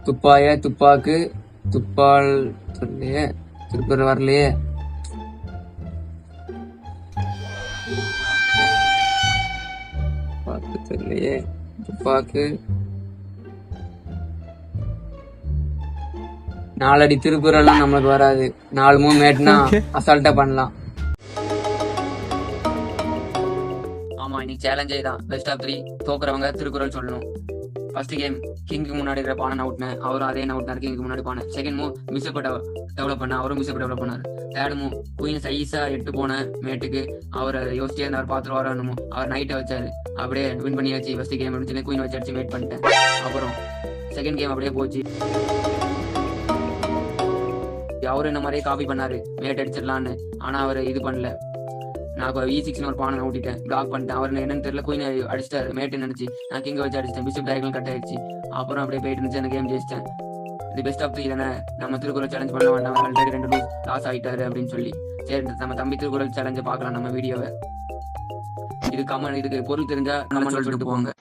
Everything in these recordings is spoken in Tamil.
துப்பாய துப்பாக்கு துப்பால் சொல்லியே திருக்குறள் வரலையே. துப்பாக்கு சொல்லியே துப்பாக்கு நாலடி திருக்குறள்லாம் நம்மளுக்கு வராது. 4 மேட்னா அசால்ட்டா பண்ணலாம். ஆமா, இன்னைக்கு சேலஞ்சே தான். பெஸ்ட் ஆஃப் 3 தோக்குறவங்க திருக்குறள் சொல்லணும். ஃபர்ஸ்ட் கேம் கிங்க்கு முன்னாடி இருக்கிற பானை அவுட்னேன், அவரும் அதே அவுட்னார். கிங்க்கு முன்னாடி பானை. செகண்ட் மூவ் பிஷப்பை டெவலப் பண்ண, அவரும் பிஷப்பை டெவலப் பண்ணார். தேர்ட் மூவ் குயின் சைஸா 8 போன மேட்டுக்கு அவர் யோசிச்சே இருந்தார், பார்த்துட்டு வரணும். அவர் நைட்டை வச்சாரு, அப்படியே வின் பண்ணியாச்சு. ஃபர்ஸ்ட் கேம் முடிச்சு குயின் வச்சு அடிச்சு மேட் பண்ணிட்டேன். அப்புறம் செகண்ட் கேம் அப்படியே போச்சு. அவரு இந்த மாதிரியே காப்பி பண்ணாரு, மேட் அடிச்சிடலான்னு. ஆனா அவர் இது பண்ணல. நான் E6 ஒரு பானை ஓட்டிட்டேன், பிளாக் பண்ணிட்டேன். அவர் என்னன்னு தெரியல, குயின் அடிச்சிட்டாரு, மேட்டு நினைச்சு நான் கிங்க வச்சு அடிச்சிட்டேன். பிஷப் டைகல் கட் ஆயிடுச்சு. அப்புறம் அப்படியே போயிட்டு இருந்துச்சு, அந்த கேம் ஜெயிச்சிட்டேன். இது பெஸ்ட் ஆஃப் 3 தானே, நம்ம திருக்குறள் சேலஞ்ச் பண்ண வேண்டாம், ஆல்ரெடி 2 லாஸ் ஆயிட்டாரு அப்படின்னு சொல்லி. சரி, நம்ம தம்பி திருக்குறள் சேலஞ்சை பார்க்கலாம் நம்ம வீடியோவை. இதுக்கு பொருள் தெரிஞ்சா நம்ம சொல்லிட்டு போவாங்க.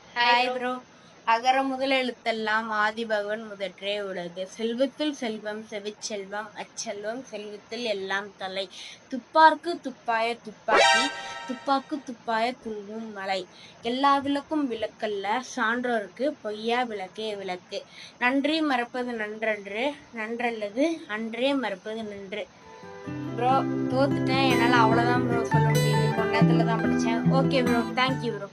அகர முதல் எழுத்தெல்லாம் ஆதிபகவன் முதற்றே உலகு. செல்வத்தில் செல்வம் செவிச்செல்வம் அச்செல்வம் செல்வத்தில் எல்லாம் தலை. துப்பார்க்கு துப்பாய துப்பாக்கி துப்பாக்கு துப்பாய துன்பும் மலை. எல்லா விளக்கும் விளக்கல்ல சான்றோருக்கு பொய்யா விளக்கே விளக்கு. நன்றி மறப்பது நன்றன்று நன்றல்லது அன்றே மறப்பது நன்று. ப்ரோ தோத்துட்டேன், என்னால் அவ்வளோதான் ப்ரோ சொல்ல முடியுது. கொஞ்ச நேரத்தில் தான் படித்தேன். Okay bro, thank you bro.